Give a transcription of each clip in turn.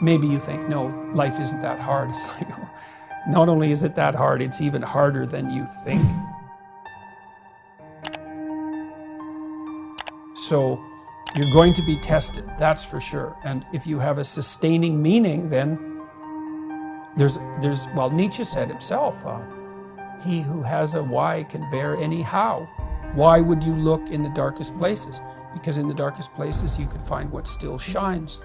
maybe you think, no, life isn't that hard. It's like, not only is it that hard, it's even harder than you think. So you're going to be tested, that's for sure. And if you have a sustaining meaning, then well, Nietzsche said himself, he who has a why can bear any how. Why would you look in the darkest places? Because in the darkest places you can find what still shines.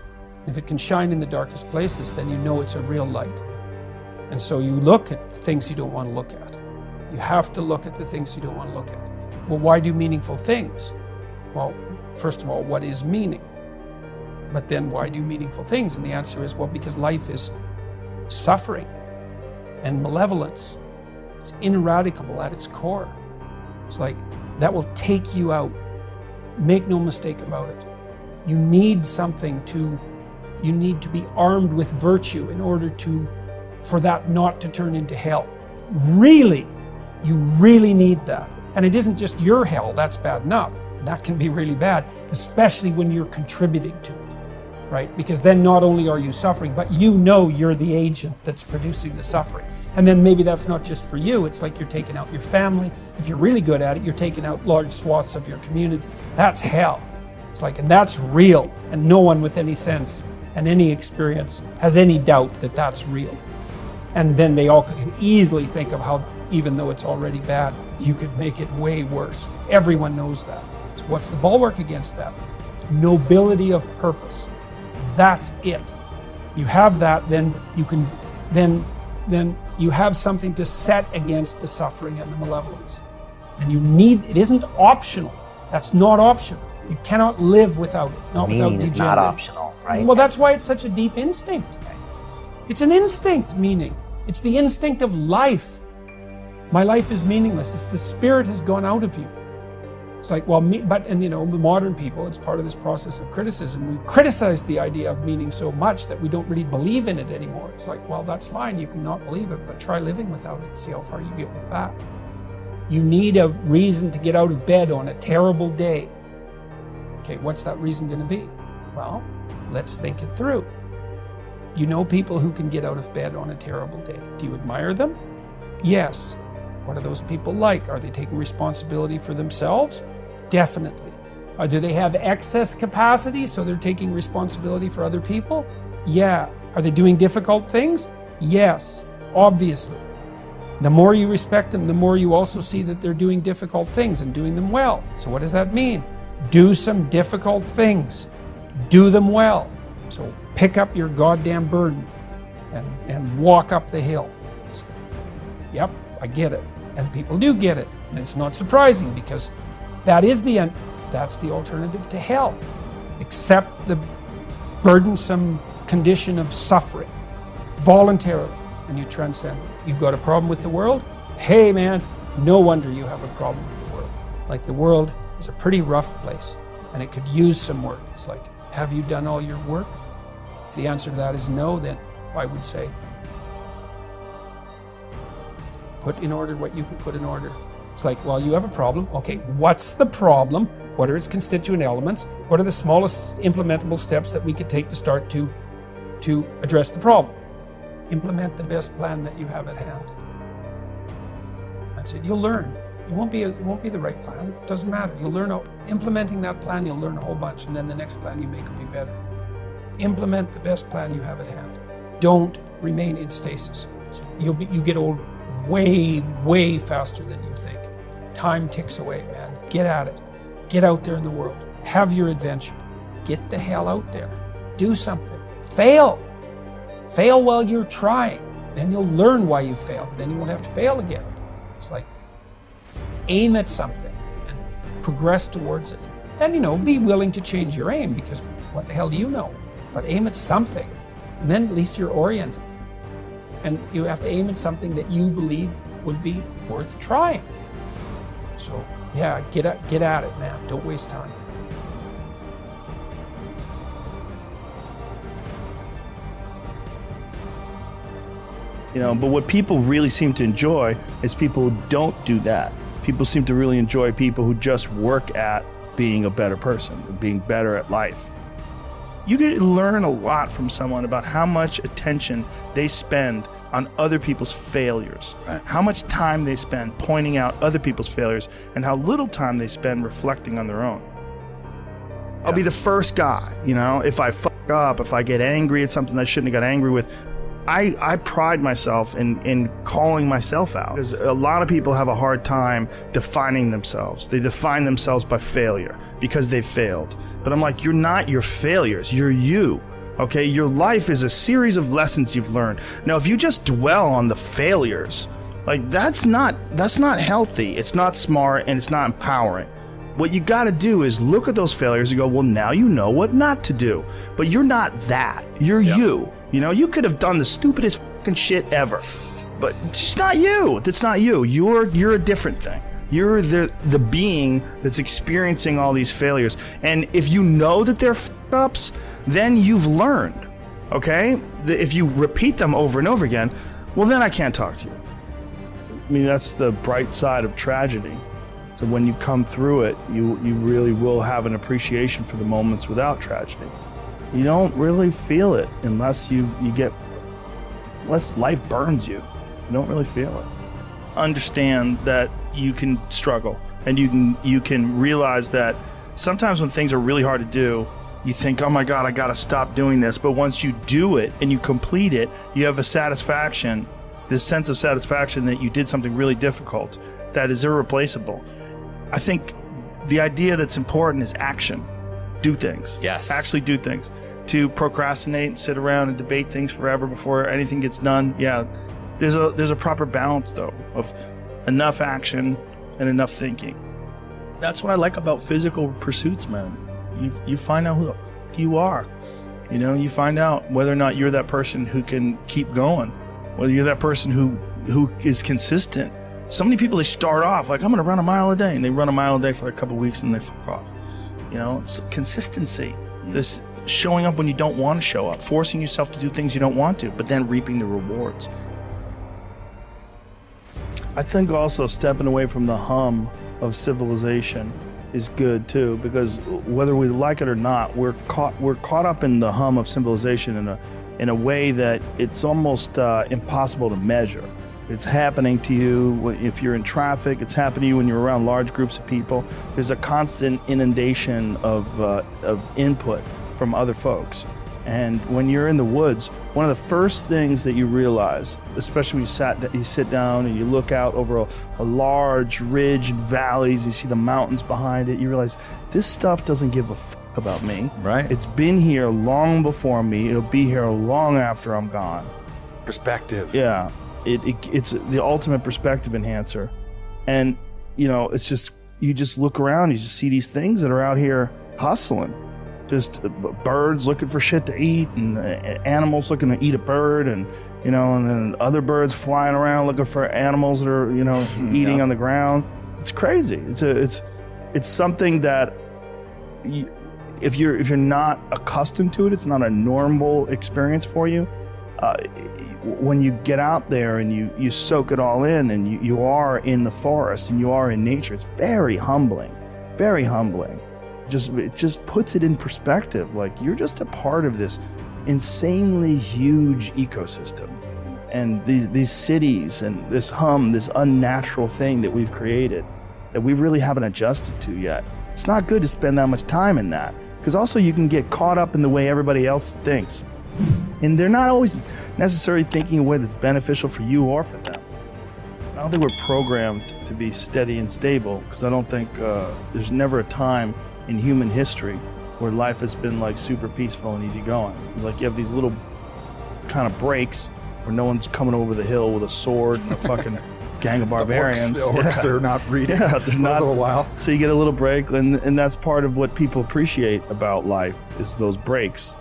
If it can shine in the darkest places, then you know it's a real light. And so you look at things you don't want to look at. You have to look at the things you don't want to look at. Well, why do meaningful things? Well, first of all, what is meaning? But then why do meaningful things? And the answer is, well, because life is suffering and malevolence. It's ineradicable at its core. It's like, that will take you out. Make no mistake about it. You need something you need to be armed with virtue in order for that not to turn into hell. Really, you really need that. And it isn't just your hell, that's bad enough. That can be really bad, especially when you're contributing to it, right? Because then not only are you suffering, but you know you're the agent that's producing the suffering. And then maybe that's not just for you, it's like you're taking out your family. If you're really good at it, you're taking out large swaths of your community. That's hell. It's like, and that's real. And no one with any sense and any experience has any doubt that that's real. And then they all can easily think of how, even though it's already bad, you could make it way worse. Everyone knows that. So what's the bulwark against that? Nobility of purpose. That's it. You have that, then you can, then you have something to set against the suffering and the malevolence. And you need, it isn't optional. That's not optional. You cannot live without it, not without degenerating. Meaning is not optional, right? Well, that's why it's such a deep instinct. It's an instinct, meaning. It's the instinct of life. My life is meaningless. It's the spirit has gone out of you. It's like, well, modern people, it's part of this process of criticism. We criticize the idea of meaning so much that we don't really believe in it anymore. It's like, well, that's fine. You can not believe it, but try living without it and see how far you get with that. You need a reason to get out of bed on a terrible day. Okay, what's that reason going to be? Well, let's think it through. You know people who can get out of bed on a terrible day. Do you admire them? Yes. What are those people like? Are they taking responsibility for themselves? Definitely. Do they have excess capacity, so they're taking responsibility for other people? Yeah. Are they doing difficult things? Yes, obviously. The more you respect them, the more you also see that they're doing difficult things and doing them well. So what does that mean? Do some difficult things. Do them well. So pick up your goddamn burden and walk up the hill. Yep, I get it. And people do get it. And it's not surprising because that is the end. That's the alternative to hell. Accept the burdensome condition of suffering voluntarily and you transcend it. You've got a problem with the world? Hey man, no wonder you have a problem with the world. Like the world is a pretty rough place and it could use some work. It's like, have you done all your work? If the answer to that is no, then I would say, put in order what you can put in order. It's like, well, you have a problem. Okay, what's the problem? What are its constituent elements? What are the smallest implementable steps that we could take to start to address the problem? Implement the best plan that you have at hand. That's it. You'll learn. It won't be the right plan. It doesn't matter. You'll learn. Implementing that plan, you'll learn a whole bunch, and then the next plan you make will be better. Implement the best plan you have at hand. Don't remain in stasis. So you get old way, way faster than you think. Time ticks away, man. Get at it. Get out there in the world. Have your adventure. Get the hell out there. Do something. Fail. Fail while you're trying. Then you'll learn why you failed. Then you won't have to fail again. It's like, aim at something and progress towards it. Then, be willing to change your aim because what the hell do you know? But aim at something. And then at least you're oriented. And you have to aim at something that you believe would be worth trying. So, yeah, get at it, man. Don't waste time. But what people really seem to enjoy is people who don't do that. People seem to really enjoy people who just work at being a better person, being better at life. You can learn a lot from someone about how much attention they spend on other people's failures, Right. how much time they spend pointing out other people's failures, and how little time they spend reflecting on their own. I'll be the first guy, if I fuck up, if I get angry at something I shouldn't have got angry with, I pride myself in calling myself out. Because a lot of people have a hard time defining themselves. They define themselves by failure because they failed. But I'm like, you're not your failures, you're you. Okay, your life is a series of lessons you've learned. Now, if you just dwell on the failures, like that's not healthy. It's not smart and it's not empowering. What you got to do is look at those failures and go, well, now you know what not to do. But you're not that. You're you. You could have done the stupidest fucking shit ever, but it's not you. That's not you. You're a different thing. You're the being that's experiencing all these failures. And if you know that they're ups, then you've learned. Okay? If you repeat them over and over again, well, then I can't talk to you. I mean, that's the bright side of tragedy. So when you come through it, you really will have an appreciation for the moments without tragedy. You don't really feel it unless unless life burns you. You don't really feel it. Understand that you can struggle, and you can realize that sometimes when things are really hard to do, you think, oh my God, I gotta stop doing this. But once you do it and you complete it, you have a satisfaction, this sense of satisfaction that you did something really difficult that is irreplaceable. I think the idea that's important is action. Do things. Yes. Actually do things. To procrastinate and sit around and debate things forever before anything gets done, yeah, there's a proper balance though of enough action and enough thinking. That's what I like about physical pursuits, man. You find out who the fuck you are. You find out whether or not you're that person who can keep going, whether you're that person who is consistent. So many people, they start off like, I'm going to run a mile a day, and they run a mile a day for a couple of weeks and they fuck off. It's consistency. This showing up when you don't want to show up, forcing yourself to do things you don't want to, but then reaping the rewards. I think also stepping away from the hum of civilization is good too, because whether we like it or not, we're caught up in the hum of civilization in a way that it's almost impossible to measure. It's happening to you if you're in traffic. It's happening to you when you're around large groups of people. There's a constant inundation of input from other folks. And when you're in the woods, one of the first things that you realize, especially when you sit down and you look out over a large ridge and valleys, you see the mountains behind it, you realize this stuff doesn't give a f*** about me. Right. It's been here long before me. It'll be here long after I'm gone. Perspective. Yeah. It's the ultimate perspective enhancer. And, it's just, you just look around, you just see these things that are out here hustling. Just birds looking for shit to eat, and animals looking to eat a bird, and, and then other birds flying around looking for animals that are, eating on the ground. It's crazy. It's something that if you're not accustomed to it, it's not a normal experience for you. When you get out there and you soak it all in, and you are in the forest and you are in nature, it's very humbling, very humbling. It just puts it in perspective. Like, you're just a part of this insanely huge ecosystem, and these cities and this this unnatural thing that we've created that we really haven't adjusted to yet. It's not good to spend that much time in that, because also you can get caught up in the way everybody else thinks. And they're not always necessarily thinking a way that's beneficial for you or for them. I don't think we're programmed to be steady and stable, because I don't think there's never a time in human history where life has been like super peaceful and easygoing. Like, you have these little kind of breaks where no one's coming over the hill with a sword and a fucking gang of barbarians. The orcs they're not reading they're for not, a little while. So you get a little break, and that's part of what people appreciate about life, is those breaks.